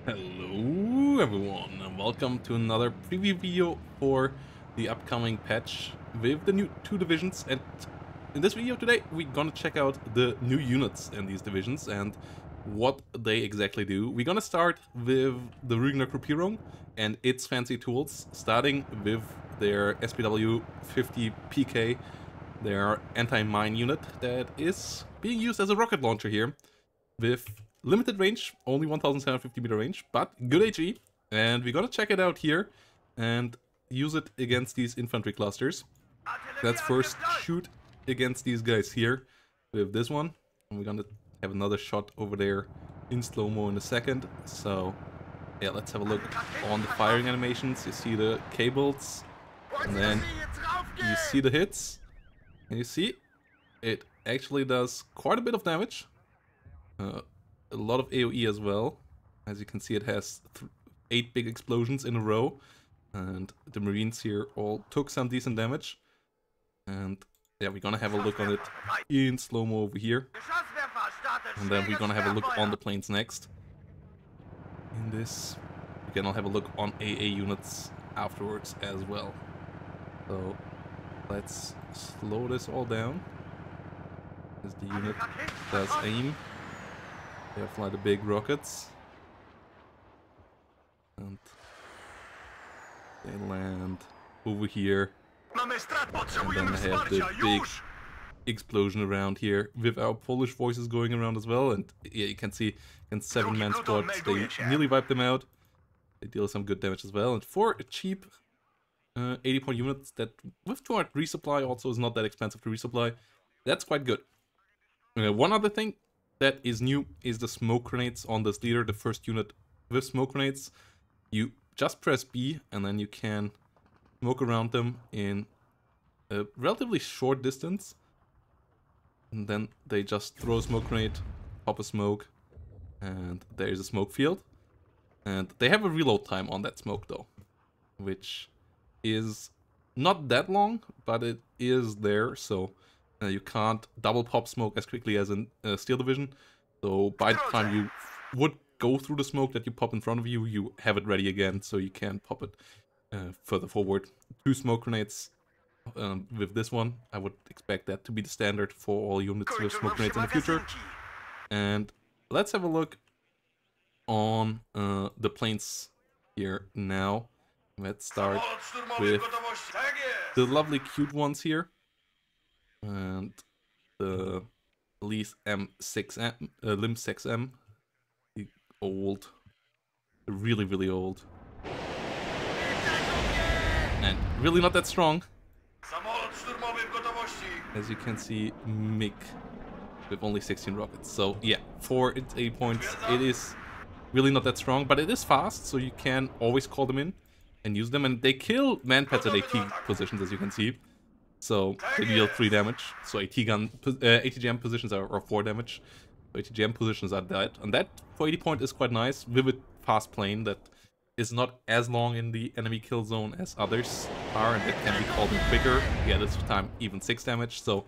Hello everyone and welcome to another preview video for the upcoming patch with the new two divisions. And in this video today we're gonna check out the new units in these divisions and what they exactly do. We're gonna start with the Rügener Gruppierung and its fancy tools, starting with their SPW 50 PK, their anti-mine unit that is being used as a rocket launcher here with limited range, only 1750 meter range, but good HE. And we're gonna check it out here and use it against these infantry clusters. Let's first shoot against these guys here with this one. And we're gonna have another shot over there in slow-mo in a second. So yeah, let's have a look on the firing animations. You see the cables, and then you see the hits. And you see, it actually does quite a bit of damage. A lot of AoE as well. As you can see, it has 8 big explosions in a row. And the Marines here all took some decent damage. And yeah, we're gonna have a look on it in slow-mo over here. And then we're gonna have a look on the planes next. In this, we're gonna have a look on AA units afterwards as well. So let's slow this all down. As the unit does aim. They fly the big rockets. And they land over here. And then they have the big explosion around here with our Polish voices going around as well. And yeah, you can see in 7-man squads, they nearly wipe them out. They deal some good damage as well. And for a cheap 80-point unit that with 200 resupply also is not that expensive to resupply, that's quite good. One other thing that is new is the smoke grenades on this leader, the first unit with smoke grenades. You just press B and then you can smoke around them in a relatively short distance. And then they just throw a smoke grenade, pop a smoke, and there's a smoke field. And they have a reload time on that smoke though, which is not that long, but it is there, so you can't double pop smoke as quickly as in Steel Division. So by the time you would go through the smoke that you pop in front of you, you have it ready again, so you can pop it further forward. 2 smoke grenades with this one. I would expect that to be the standard for all units with smoke grenades in the future. And let's have a look on the planes here now. Let's start with the lovely cute ones here. And the Leith M6M, Lim 6M, the old, really old, and really not that strong. As you can see, MiG with only 16 rockets. So yeah, for its 8 points, it is really not that strong, but it is fast, so you can always call them in and use them, and they kill manpads at AT positions, as you can see. So they deal 3 damage. So ATGM positions are 4 damage. So ATGM positions are dead. And that for 80 point is quite nice. Vivid fast plane that is not as long in the enemy kill zone as others are, and it can be called in quicker. Yeah, this time even 6 damage. So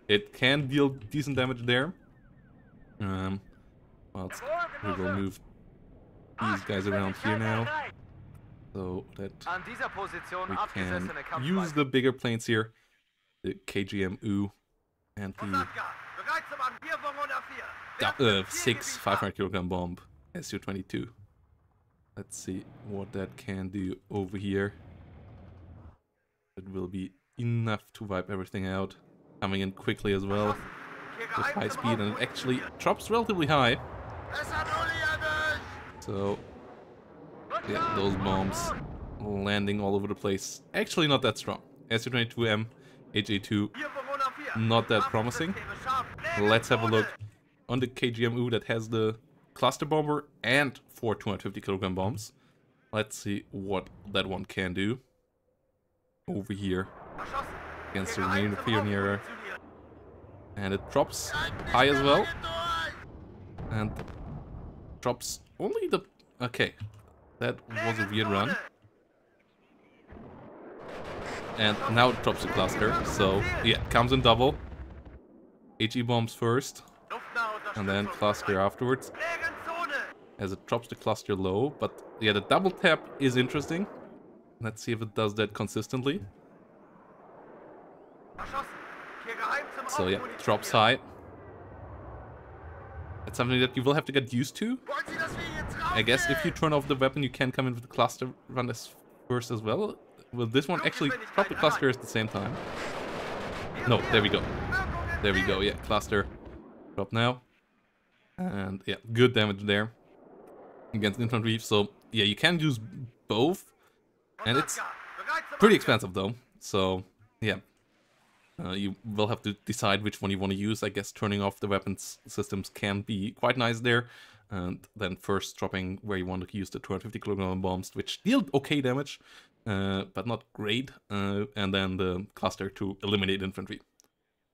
it can deal decent damage there. Well, we will move these guys around here now, so that we can use the bigger planes here, the KGM-U and the 6 500 kilogram bomb Su-22. Let's see what that can do over here. It will be enough to wipe everything out, coming in quickly as well with high speed, and it actually drops relatively high. So yeah, those bombs landing all over the place. Actually not that strong. Su-22M, HA2, not that promising. Let's have a look on the KGM-U that has the cluster bomber and 4 250 kilogram bombs. Let's see what that one can do. Over here against the Rügener Pioneer. And it drops high as well. And drops only the... Okay. That was a weird run. And now it drops the cluster. So, yeah, it comes in double. HE bombs first. And then cluster afterwards. as it drops the cluster low. But yeah, the double tap is interesting. Let's see if it does that consistently. So yeah, drops high. It's something that you will have to get used to. I guess if you turn off the weapon, you can come in with the cluster run as first as well. Will this one actually drop the cluster at the same time? No, there we go. There we go, yeah, cluster drop now. And yeah, good damage there against infantry. So yeah, you can use both. And it's pretty expensive though. So yeah, you will have to decide which one you want to use. I guess turning off the weapons systems can be quite nice there. And then first dropping where you want to use the 250 kilogram bombs, which deal okay damage, but not great. And then the cluster to eliminate infantry.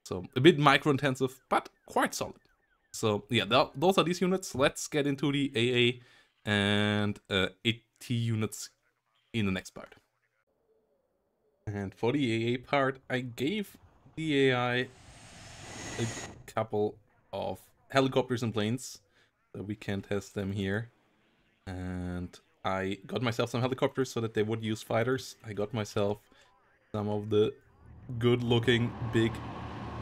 So a bit micro-intensive, but quite solid. So yeah, those are these units. Let's get into the AA and AT units in the next part. And for the AA part, I gave the AI a couple of helicopters and planes, so we can test them here. And I got myself some helicopters so that they would use fighters. I got myself some of the good-looking, big,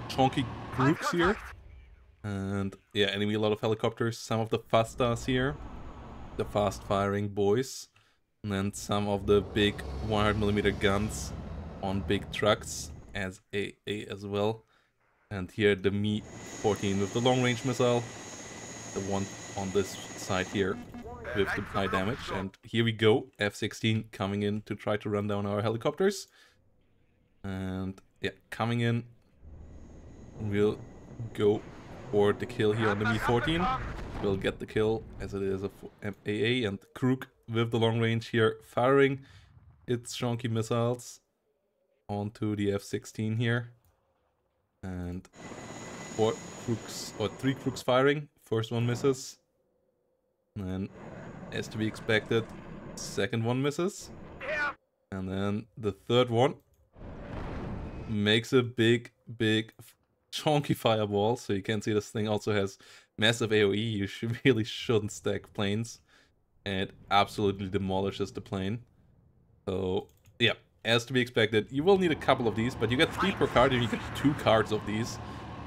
chunky Krugs here. And yeah, enemy a lot of helicopters. Some of the Fastas here, the fast-firing boys. And then some of the big 100mm guns on big trucks as AA as well. And here the Mi-14 with the long-range missile. The one on this side here with the high damage. And here we go, F-16 coming in to try to run down our helicopters. And yeah, coming in, we'll go for the kill here on the Mi-14. We'll get the kill as it is a AA, and Krug with the long range here firing its chunky missiles onto the F-16 here. And 4 Krugs, or 3 Krugs firing. First one misses. And then, as to be expected, second one misses. And then the third one makes a big chunky fireball. So you can see this thing also has massive AoE. You really shouldn't stack planes. And it absolutely demolishes the plane. So yeah, as to be expected, you will need a couple of these, but you get 3 per card and you get 2 cards of these.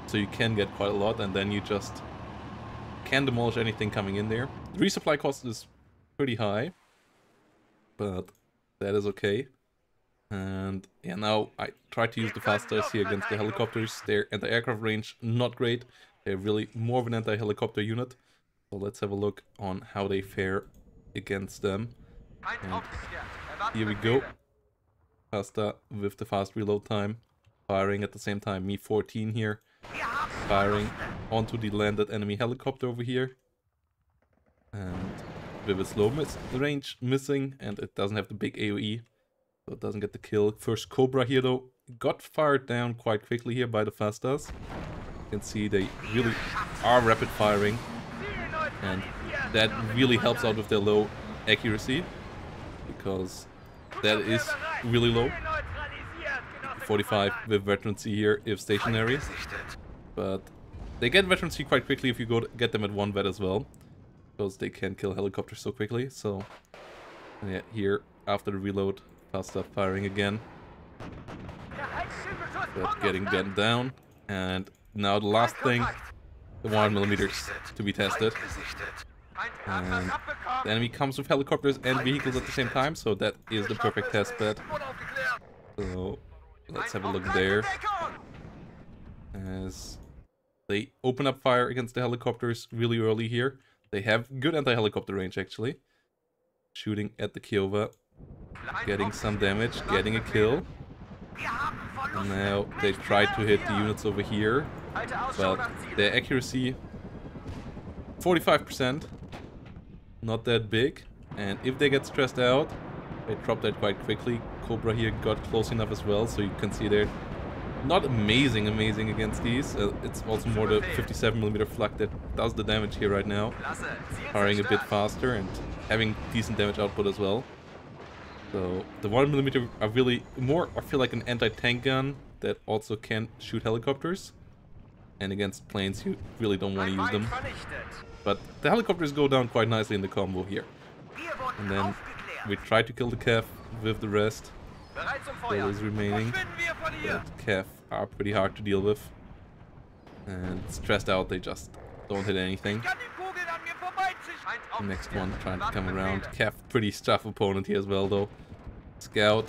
So you can get quite a lot, and then you just can demolish anything coming in there. The resupply cost is pretty high, but that is okay. And yeah, now I try to use the fasters here against the helicopters. Their anti-aircraft range not great. They're really more of an anti-helicopter unit. So let's have a look on how they fare against them. And here we go. Fasta with the fast reload time. Firing at the same time. Mi-14 here. Firing onto the landed enemy helicopter over here. And with a slow range missing. And it doesn't have the big AoE. So it doesn't get the kill. First Cobra here though. Got fired down quite quickly here by the Fastas. You can see they really are rapid firing. And that really helps out with their low accuracy. Because that is really low. 45 with veterancy here if stationary. But they get veterancy quite quickly if you get them at 1 vet as well. Because they can kill helicopters so quickly. So yeah, here after the reload, Fasta firing again. But getting gunned down. And now the last thing, the 100mm to be tested. And the enemy comes with helicopters and vehicles at the same time, so that is the perfect test bed. So let's have a look there. As they open up fire against the helicopters really early here. They have good anti-helicopter range actually. Shooting at the Kiowa. Getting some damage, getting a kill. And now they try to hit the units over here. But their accuracy, 45%. Not that big. And if they get stressed out, they drop that quite quickly. Cobra here got close enough as well, so you can see they're not amazing against these. It's also more the 57mm flak that does the damage here right now. Firing a bit faster and having decent damage output as well. So the 1mm are really more, I feel like, an anti-tank gun that also can shoot helicopters. and against planes you really don't want to use them. But the helicopters go down quite nicely in the combo here. And then we try to kill the Cav with the rest that is remaining. But Cav are pretty hard to deal with. And stressed out, they just don't hit anything. The next one trying to come around. Cav, pretty tough opponent here as well though. Scout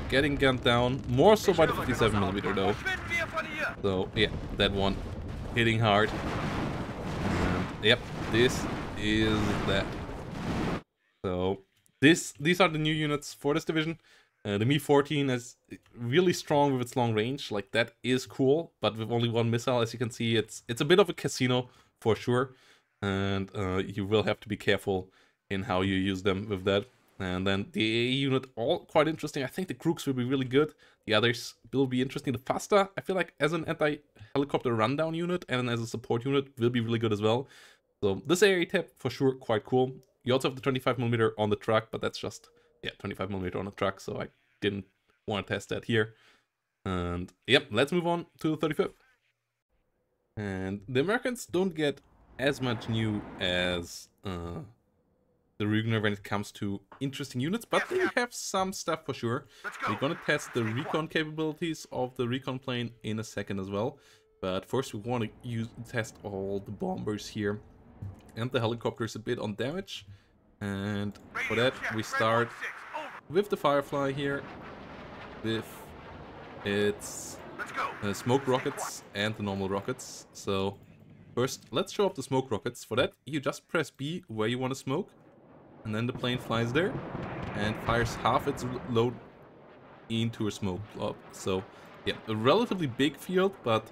getting gunned down, more so by the 57mm though. So yeah, that one hitting hard. And yep, this is that. So these are the new units for this division. The Mi-14 is really strong with its long range, like that is cool, but with only one missile, as you can see, it's a bit of a casino for sure, and you will have to be careful in how you use them with that. And then the AA unit, all quite interesting. I think the Krugs will be really good. The others will be interesting. The Fasta, I feel like as an anti-helicopter rundown unit and as a support unit will be really good as well. So this AA tab for sure quite cool. You also have the 25mm on the truck, but that's just, yeah, 25mm on the truck, so I didn't want to test that here. And yep, let's move on to the 35th. And the Americans don't get as much new as the Rügener when it comes to interesting units, but they have some stuff for sure. We're gonna test the recon capabilities of the recon plane in a second as well. But first we want to test all the bombers here and the helicopters a bit on damage. And for that we start with the Firefly here, with its smoke rockets and the normal rockets. So first let's show off the smoke rockets. For that you just press B where you want to smoke, and then the plane flies there and fires half its load into a smoke blob. So yeah, a relatively big field, but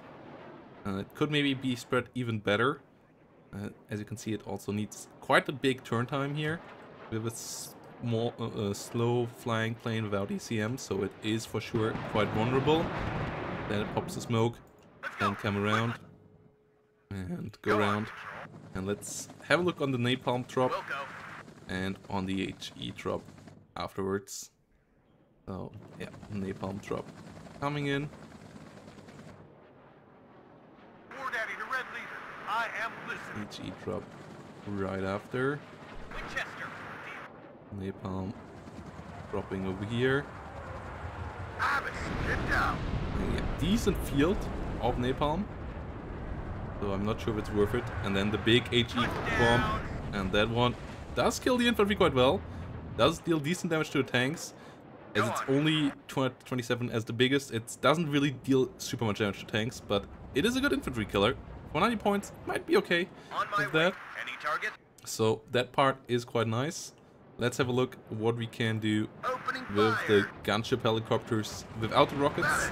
it could maybe be spread even better. As you can see, it also needs quite a big turn time here with a slow flying plane without ECM, so it is for sure quite vulnerable. Then it pops the smoke, then come around and go around. And let's have a look on the napalm drop and on the HE drop afterwards. So yeah, napalm drop coming in. HE drop right after. Napalm dropping over here. Yeah, decent field of napalm, so I'm not sure if it's worth it. And then the big HE bomb, and that one does kill the infantry quite well. Does deal decent damage to the tanks. As it's only 227 as the biggest, it doesn't really deal super much damage to tanks, but it is a good infantry killer. 190 points might be okay with that. So that part is quite nice. Let's have a look what we can do with the gunship helicopters without the rockets,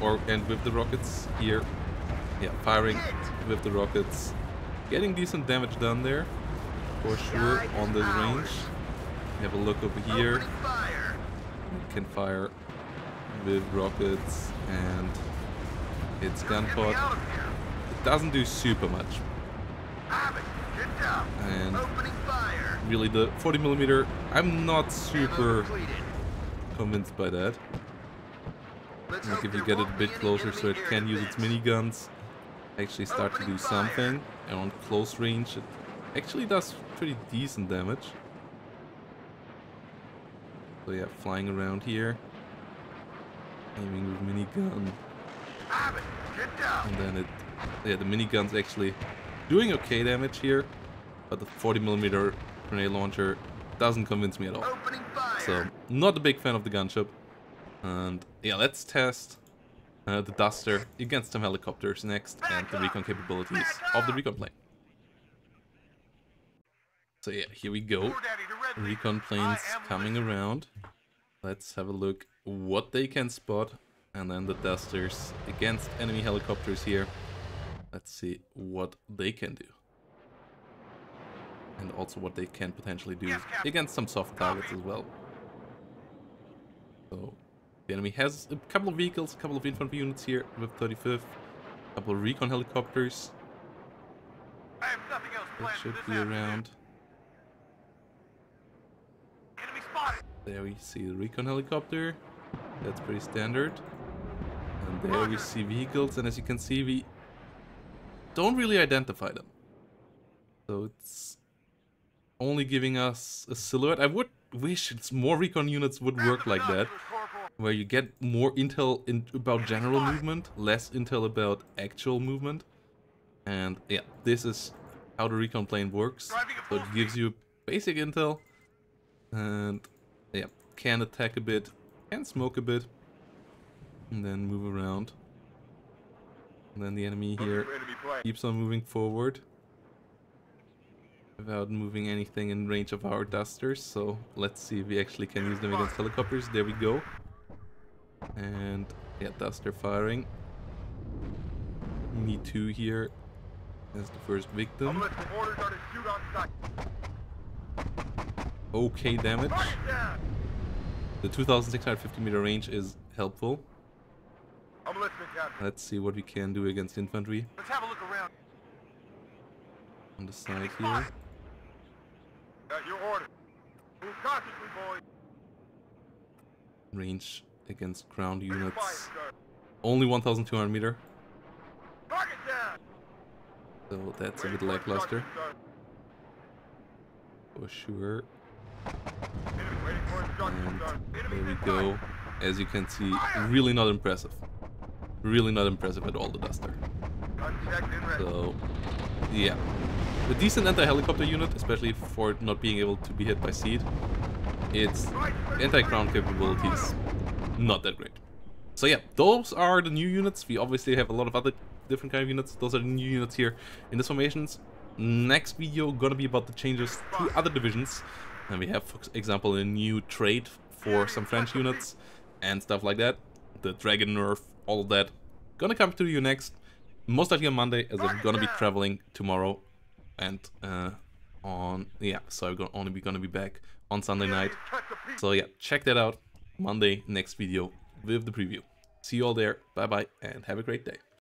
and with the rockets here. Yeah, firing with the rockets, getting decent damage done there for sure on the range. Have a look over here. We can fire with rockets and its gun pod. It doesn't do super much. And really the 40mm, I'm not super convinced by that. Like if you get it a bit closer so it can use its miniguns, actually start to do something. And on close range it actually does pretty decent damage. So yeah, flying around here, aiming with minigun. And then the minigun's actually doing okay damage here, but the 40mm grenade launcher doesn't convince me at all. So not a big fan of the gunship. And yeah, let's test the Duster against some helicopters next, and the recon capabilities of the recon plane. So yeah, here we go. Recon planes coming around. Let's have a look what they can spot, and then the Dusters against enemy helicopters here. Let's see what they can do. And also what they can potentially do against some soft targets as well. So the enemy has a couple of vehicles, a couple of infantry units here with 35th, a couple of recon helicopters. That should be around. There we see the recon helicopter. That's pretty standard. And there we see vehicles, and as you can see, we don't really identify them. So it's only giving us a silhouette. I would wish more recon units would work like that, where you get more intel about general movement, less intel about actual movement. And yeah, this is how the recon plane works. So it gives you basic intel, and yeah, can attack a bit, can smoke a bit, and then move around. And then the enemy here keeps on moving forward without moving anything in range of our dusters. So let's see if we actually can use them against helicopters. There we go. And yeah, duster firing. Me too here as the first victim. Okay damage. The 2650 meter range is helpful. Let's see what we can do against infantry. Let's have a look around. On the side here. Got your order. Move cautiously, boys. Range against ground units. Only 1200 meter. Target down. So that's a bit lackluster. For sure. And there we go. As you can see, really not impressive. Really not impressive at all, the duster. So, yeah. A decent anti-helicopter unit, especially for not being able to be hit by seed. Its anti-ground capabilities, not that great. So yeah, those are the new units. We obviously have a lot of other different kind of units. Those are the new units here in the formations. Next video gonna be about the changes to other divisions. And we have, for example, a new trait for some French units and stuff like that. The Dragon nerf, all of that. Gonna come to you next, most likely on Monday, as I'm gonna be traveling tomorrow. And so I'm only gonna be back on Sunday night. So yeah, check that out. Monday, next video with the preview. See you all there. Bye bye and have a great day.